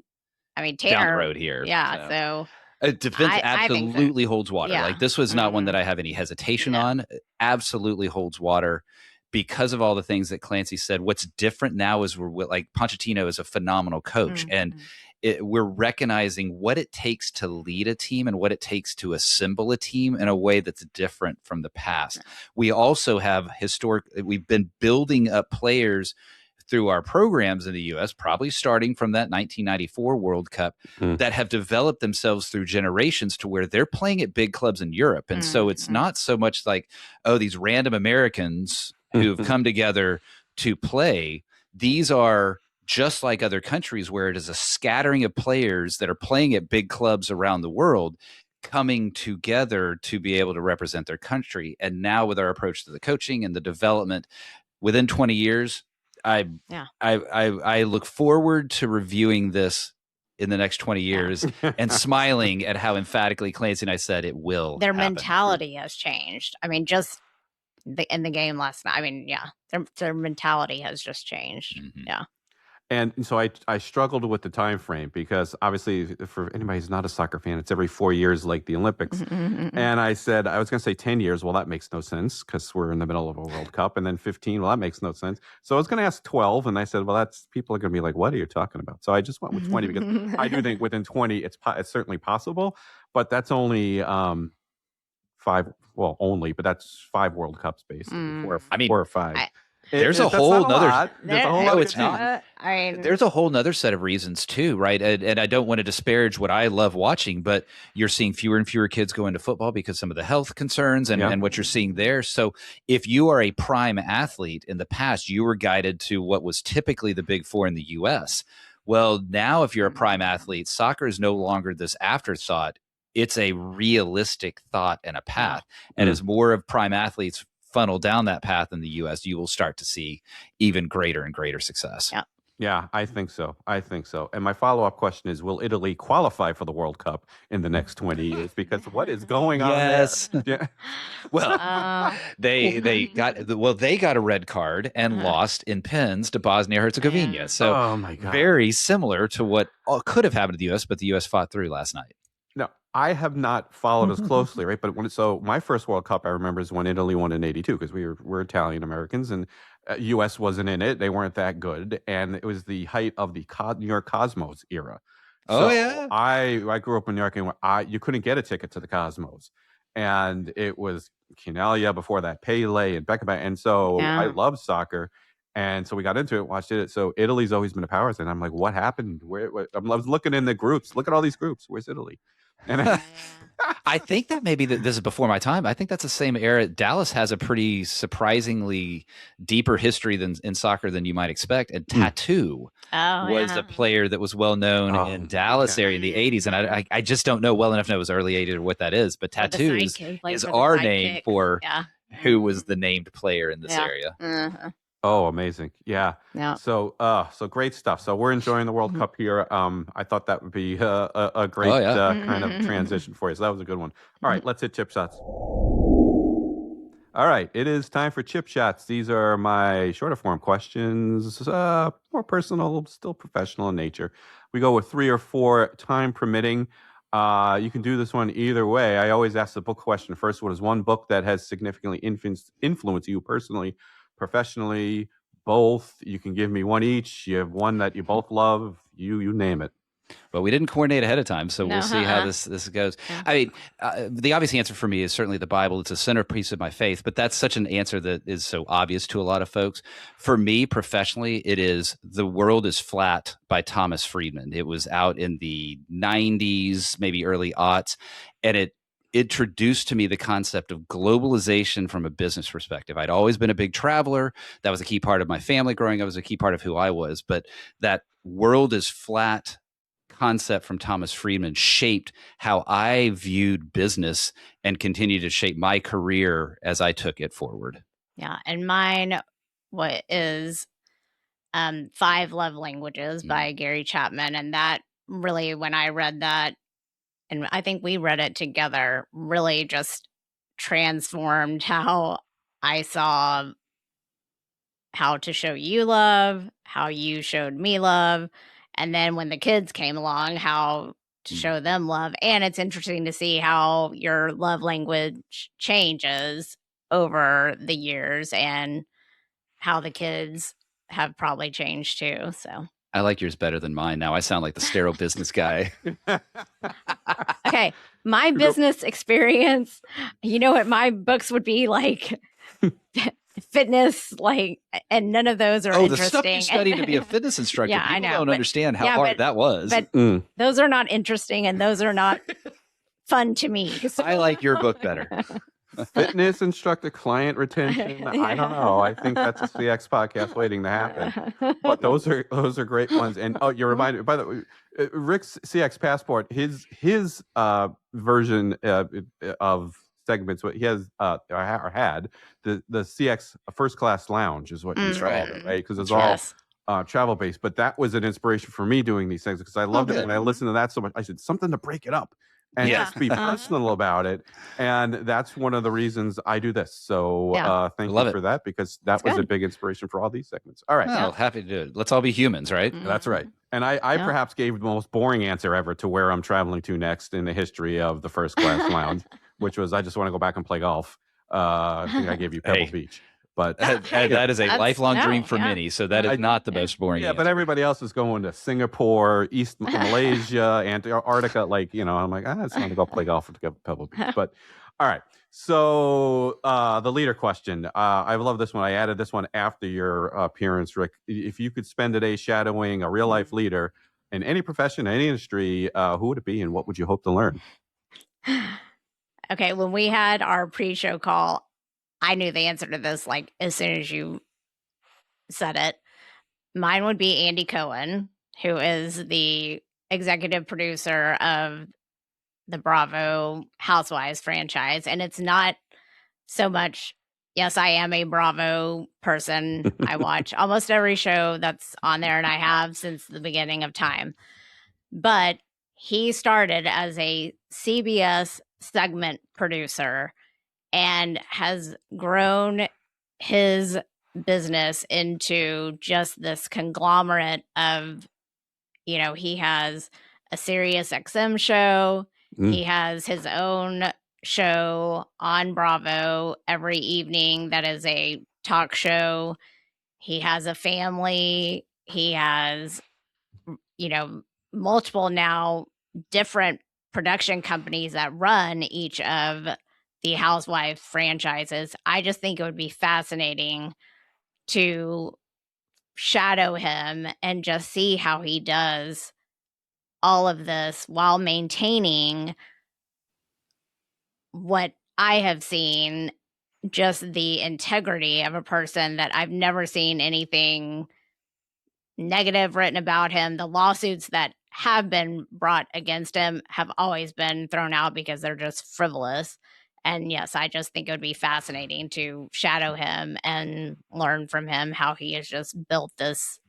I mean, down Tanner, the road here. Yeah, so defense I think so. absolutely holds water. Yeah. Like this was not one that I have any hesitation on. Absolutely holds water because of all the things that Clancy said. What's different now is we're like Pochettino is a phenomenal coach, and we're recognizing what it takes to lead a team and what it takes to assemble a team in a way that's different from the past. We also have we've been building up players through our programs in the U.S., probably starting from that 1994 World Cup, that have developed themselves through generations to where they're playing at big clubs in Europe. And so it's not so much like, oh, these random Americans who've come together to play. These are just like other countries where it is a scattering of players that are playing at big clubs around the world coming together to be able to represent their country. And now with our approach to the coaching and the development within 20 years, I look forward to reviewing this in the next 20 years and smiling at how emphatically Clancy and I said it will. Their happen. mentality has changed. I mean, just in the game last night. I mean, their mentality has just changed. Yeah. And so I struggled with the time frame because obviously for anybody who's not a soccer fan, it's every 4 years like the Olympics. And I said, I was going to say 10 years. Well, that makes no sense because we're in the middle of a World Cup. And then 15, well, that makes no sense. So I was going to ask 12. And I said, well, people are going to be like, what are you talking about? So I just went with 20 because I do think within 20, it's certainly possible. But that's only five. Well, only, but that's 5 World Cups basically. 4 or 5. There's a whole nother. It's not. There's a whole nother set of reasons too, right? And I don't want to disparage what I love watching, but you're seeing fewer and fewer kids go into football because some of the health concerns and what you're seeing there. So if you are a prime athlete in the past, you were guided to what was typically the big 4 in the U.S. Well, now if you're a prime athlete, soccer is no longer this afterthought. It's a realistic thought and a path. And as more of prime athletes funnel down that path in the U.S., you will start to see even greater and greater success. Yeah, I think so. And my follow-up question is, will Italy qualify for the World Cup in the next 20 years? Because what is going on there? Yeah. Well, they got a red card and lost in pens to Bosnia-Herzegovina. So oh my God. Very similar to what could have happened to the U.S., but the U.S. fought through last night. No, I have not followed as closely, right? But so my first World Cup I remember is when Italy won in '82 because we're Italian Americans and U.S. wasn't in it. They weren't that good, and it was the height of the New York Cosmos era. So I grew up in New York, and you couldn't get a ticket to the Cosmos, and it was Quinalia before that, Pele and Beckham, and so I loved soccer. And so we got into it, watched it. So Italy's always been a power, and I'm like, what happened? I was looking in the groups. Look at all these groups. Where's Italy? And I think that maybe this is before my time. I think that's the same era. Dallas has a pretty surprisingly deeper history in soccer than you might expect. And Tattoo was a player that was well known in Dallas area in the 80s. And I just don't know well enough to know it was early 80s or what that is. But Tattoo is our name for who was the named player in this area. Oh, amazing. Yeah. So great stuff. So we're enjoying the World Cup here. I thought that would be a great kind of transition for you. So that was a good one. All right, let's hit chip shots. All right, it is time for chip shots. These are my shorter form questions, more personal, still professional in nature. We go with 3 or 4, time permitting. You can do this one either way. I always ask the book question first. What is one book that has significantly influenced you personally, professionally, both. You can give me one each. You have one that you both love. You name it. But we didn't coordinate ahead of time, so No, we'll see how this goes. Yeah. I mean, the obvious answer for me is certainly the Bible. It's a centerpiece of my faith, but that's such an answer that is so obvious to a lot of folks. For me, professionally, it is The World is Flat by Thomas Friedman. It was out in the 90s, maybe early aughts, and it introduced to me the concept of globalization from a business perspective. I'd always been a big traveler. That was a key part of my family growing up. It was a key part of who I was. But that world is flat concept from Thomas Friedman shaped how I viewed business and continued to shape my career as I took it forward. Yeah. And mine, what is 5 Love Languages by Gary Chapman. And that really, when I read that, and I think we read it together, really just transformed how I saw how to show you love, how you showed me love. And then when the kids came along, how to show them love. And it's interesting to see how your love language changes over the years and how the kids have probably changed too. So I like yours better than mine. Now I sound like the sterile business guy. okay, my business experience, you know what my books would be like? Fitness, like, and none of those are interesting. The stuff you study to be a fitness instructor, Yeah, people I know, don't but- understand how yeah, hard but- that was. But those are not interesting and those are not fun to me. So- I like your book better. Fitness instructor, client retention. I don't know. I think that's a CX podcast waiting to happen. But those are great ones. And you're reminded. By the way, Rick's CX Passport, his version of segments. What he has or had the CX First Class Lounge is what he's called it, right? Because it's all travel based. But that was an inspiration for me doing these things because I loved it when I listened to that so much. I said something to break it up. And just be personal about it. And that's one of the reasons I do this. So thank you for that, because that was a big inspiration for all these segments. All right. Well, happy to do it. Let's all be humans, right? That's right. And I perhaps gave the most boring answer ever to where I'm traveling to next in the history of the First Class Lounge, which was I just want to go back and play golf. I think I gave you Pebble Beach. But that is a lifelong dream for many. So that is not the most boring answer. But everybody else is going to Singapore, East Malaysia, Antarctica. Like, I'm like, I just want to go play golf at Pebble Beach. But all right. So the leader question. I love this one. I added this one after your appearance, Rick. If you could spend a day shadowing a real life leader in any profession, any industry, who would it be and what would you hope to learn? Okay. When we had our pre-show call, I knew the answer to this, like, as soon as you said it. Mine would be Andy Cohen, who is the executive producer of the Bravo Housewives franchise. And it's not so much, yes, I am a Bravo person. I watch almost every show that's on there, and I have since the beginning of time. But he started as a CBS segment producer and has grown his business into just this conglomerate of, he has a Sirius XM show. He has his own show on Bravo every evening that is a talk show. He has a family. He has, multiple now different production companies that run each of the Housewives franchises. I just think it would be fascinating to shadow him and just see how he does all of this while maintaining what I have seen, just the integrity of a person that I've never seen anything negative written about him. The lawsuits that have been brought against him have always been thrown out because they're just frivolous. And yes, I just think it would be fascinating to shadow him and learn from him how he has just built this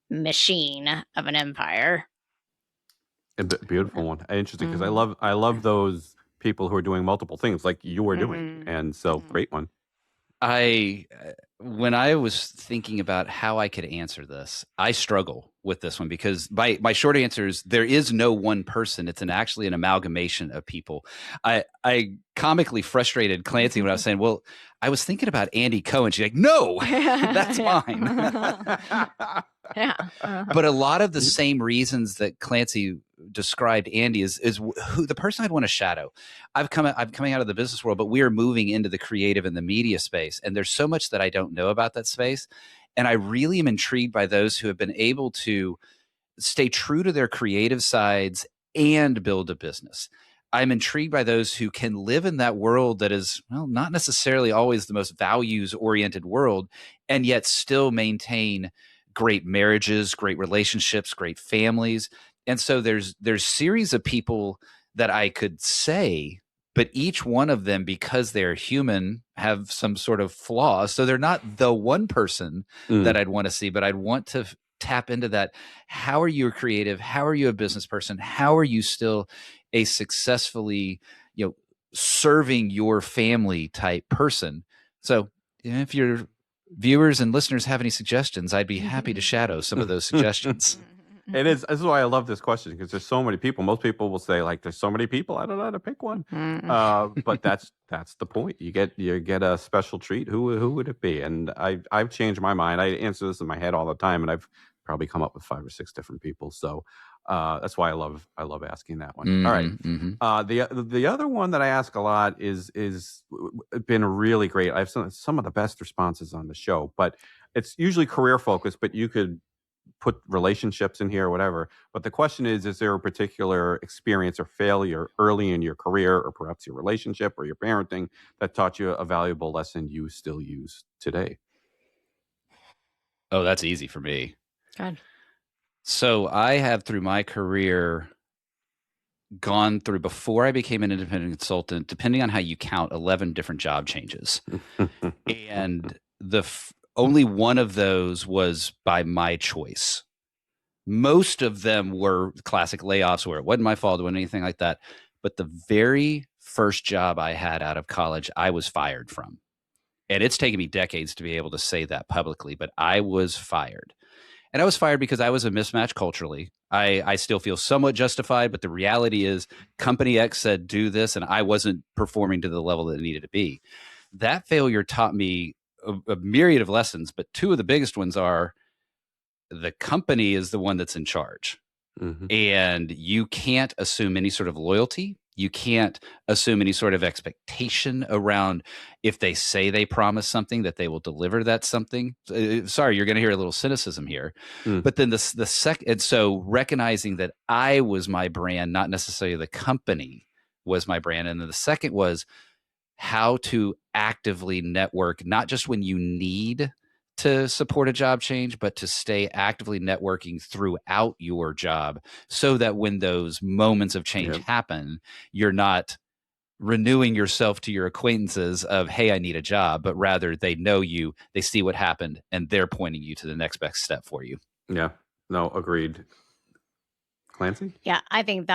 machine of an empire. A beautiful one. Interesting, because I love those people who are doing multiple things like you were doing. And so great one. When I was thinking about how I could answer this, I struggle with this one because my short answer is there is no one person. It's actually an amalgamation of people. I comically frustrated Clancy when I was saying, well, I was thinking about Andy Cohen. She's like, no, that's mine. Yeah. But a lot of the same reasons that Clancy described Andy is who the person I'd want to shadow. I'm coming out of the business world, but we are moving into the creative and the media space. And there's so much that I don't know about that space. And I really am intrigued by those who have been able to stay true to their creative sides and build a business. I'm intrigued by those who can live in that world that is, well, not necessarily always the most values oriented world, and yet still maintain great marriages, great relationships, great families. And so there's series of people that I could say, but each one of them, because they're human, have some sort of flaws. So they're not the one person that I'd want to see, but I'd want to tap into that. How are you a creative? How are you a business person? How are you still a successfully, serving your family type person? So if your viewers and listeners have any suggestions, I'd be happy to shadow some of those suggestions. This is why I love this question, because there's so many people. Most people will say, like, there's so many people, I don't know how to pick one. But that's the point. You get a special treat. Who would it be? And I've changed my mind. I answer this in my head all the time, and I've probably come up with 5 or 6 different people. So that's why I love asking that one. All right. The other one that I ask a lot is been really great. I've some of the best responses on the show, but it's usually career focused. But you could put relationships in here or whatever. But the question is there a particular experience or failure early in your career, or perhaps your relationship or your parenting, that taught you a valuable lesson you still use today? Oh, that's easy for me. God. So I have, through my career, gone through, before I became an independent consultant, depending on how you count, 11 different job changes. And only one of those was by my choice. Most of them were classic layoffs where it wasn't my fault or anything like that. But the very first job I had out of college, I was fired from. And it's taken me decades to be able to say that publicly, but I was fired. And I was fired because I was a mismatch culturally. I still feel somewhat justified, but the reality is company X said do this, and I wasn't performing to the level that it needed to be. That failure taught me a myriad of lessons, but 2 of the biggest ones are the company is the one that's in charge. And you can't assume any sort of loyalty. You can't assume any sort of expectation around if they say they promise something that they will deliver that something. Sorry, you're going to hear a little cynicism here. But then the second, so recognizing that I was my brand, not necessarily the company was my brand. And then the second was how to actively network, not just when you need to support a job change, but to stay actively networking throughout your job, so that when those moments of change happen, you're not renewing yourself to your acquaintances of, hey, I need a job, but rather they know you, they see what happened, and they're pointing you to the next best step for you. Yeah, no, agreed. Clancy? Yeah, I think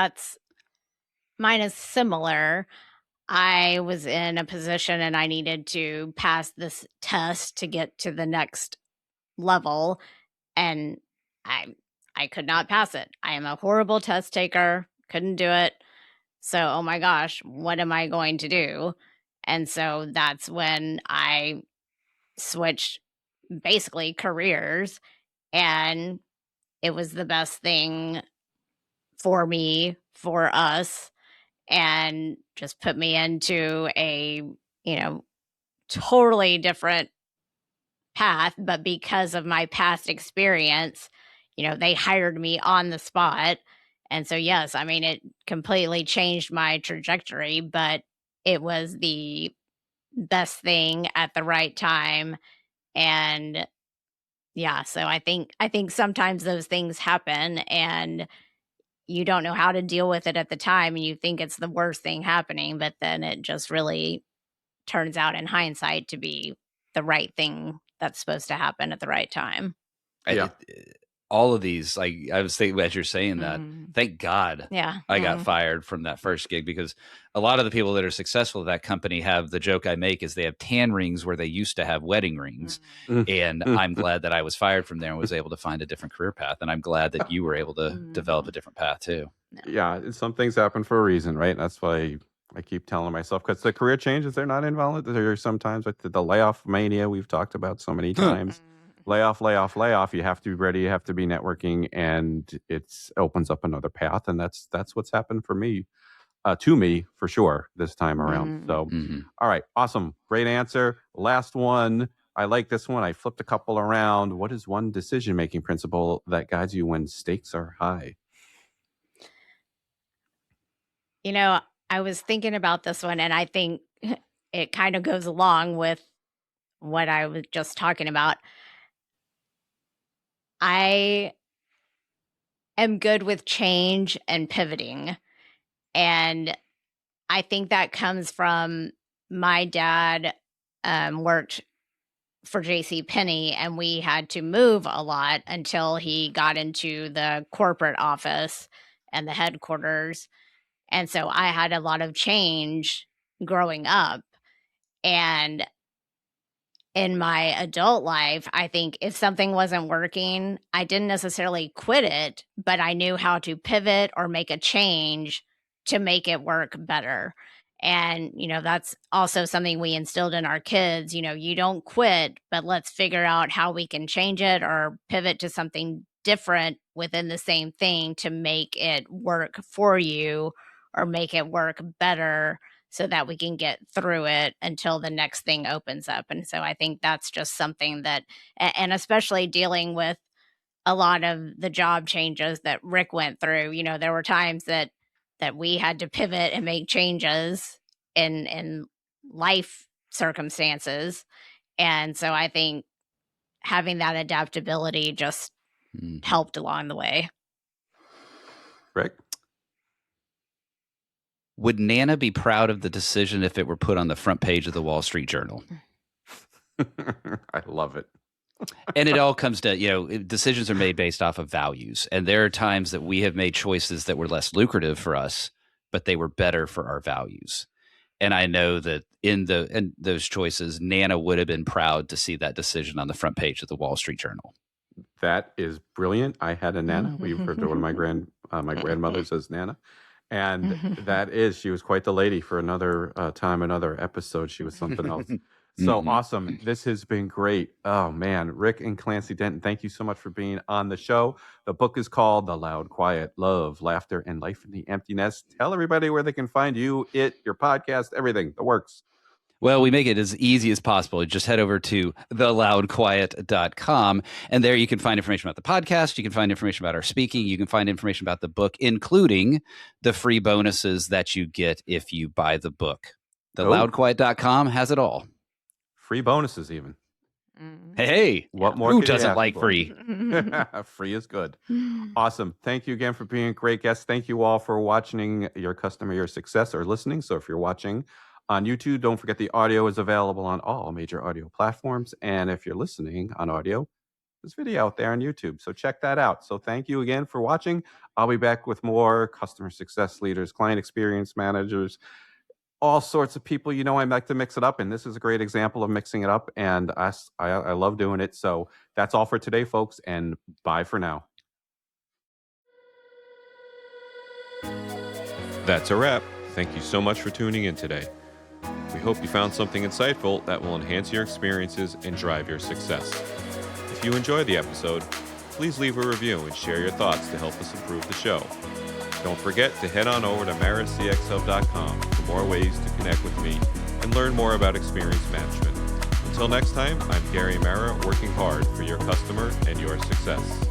mine is similar. I was in a position and I needed to pass this test to get to the next level, and I could not pass it. I am a horrible test taker, couldn't do it. So, oh my gosh, what am I going to do? And so that's when I switched basically careers, and it was the best thing for me, for us, and just put me into a, totally different path. But because of my past experience, they hired me on the spot. And so, yes, I mean, it completely changed my trajectory, but it was the best thing at the right time. And yeah, so I think sometimes those things happen and you don't know how to deal with it at the time, and you think it's the worst thing happening, but then it just really turns out in hindsight to be the right thing that's supposed to happen at the right time. Yeah. all of these, like I was thinking as you're saying that, thank God I got fired from that first gig, because a lot of the people that are successful at that company have the joke I make is they have tan rings where they used to have wedding rings. And I'm glad that I was fired from there and was able to find a different career path. And I'm glad that you were able to develop a different path too. Yeah, some things happen for a reason, right? That's why I keep telling myself, because the career changes, they're not involuntary. Sometimes like the layoff mania we've talked about so many times. Layoff, layoff, layoff. You have to be ready. You have to be networking, and it opens up another path. And that's what's happened for me, to me for sure this time around. So, all right, awesome, great answer. Last one. I like this one. I flipped a couple around. What is one decision-making principle that guides you when stakes are high? You know, I was thinking about this one, and I think it kind of goes along with what I was just talking about. I am good with change and pivoting. And I think that comes from my dad worked for J.C. Penney, and we had to move a lot until he got into the corporate office and the headquarters. And so I had a lot of change growing up. And in my adult life, I think if something wasn't working, I didn't necessarily quit it, but I knew how to pivot or make a change to make it work better. And, that's also something we instilled in our kids. You don't quit, but let's figure out how we can change it or pivot to something different within the same thing to make it work for you or make it work better, so that we can get through it until the next thing opens up. And so I think that's just something that, and especially dealing with a lot of the job changes that Rick went through, there were times that we had to pivot and make changes in life circumstances. And so I think having that adaptability just helped along the way. Rick? Would Nana be proud of the decision if it were put on the front page of the Wall Street Journal? I love it. And it all comes to, decisions are made based off of values. And there are times that we have made choices that were less lucrative for us, but they were better for our values. And I know that in those choices, Nana would have been proud to see that decision on the front page of the Wall Street Journal. That is brilliant. I had a Nana. We referred to one of my grandmothers as Nana. And she was quite the lady for another time, another episode. She was something else. So awesome. This has been great. Oh, man. Rick and Clancy Denton, thank you so much for being on the show. The book is called The Loud, Quiet, Love, Laughter, and Life in the Empty Nest. Tell everybody where they can find you, your podcast, everything, the works. Well, we make it as easy as possible. Just head over to theloudquiet.com, and there you can find information about the podcast. You can find information about our speaking. You can find information about the book, including the free bonuses that you get if you buy the book. Theloudquiet.com has it all. Free bonuses even. Hey, what more? Who doesn't like free? Free is good. Awesome. Thank you again for being a great guest. Thank you all for watching Your Customer, Your Success, or listening. So if you're watching on YouTube, don't forget the audio is available on all major audio platforms. And if you're listening on audio, there's video out there on YouTube. So check that out. So thank you again for watching. I'll be back with more customer success leaders, client experience managers, all sorts of people. I like to mix it up. And this is a great example of mixing it up. And I love doing it. So that's all for today, folks. And bye for now. That's a wrap. Thank you so much for tuning in today. We hope you found something insightful that will enhance your experiences and drive your success. If you enjoyed the episode, please leave a review and share your thoughts to help us improve the show. Don't forget to head on over to marracxhub.com for more ways to connect with me and learn more about experience management. Until next time, I'm Gary Marra, working hard for your customer and your success.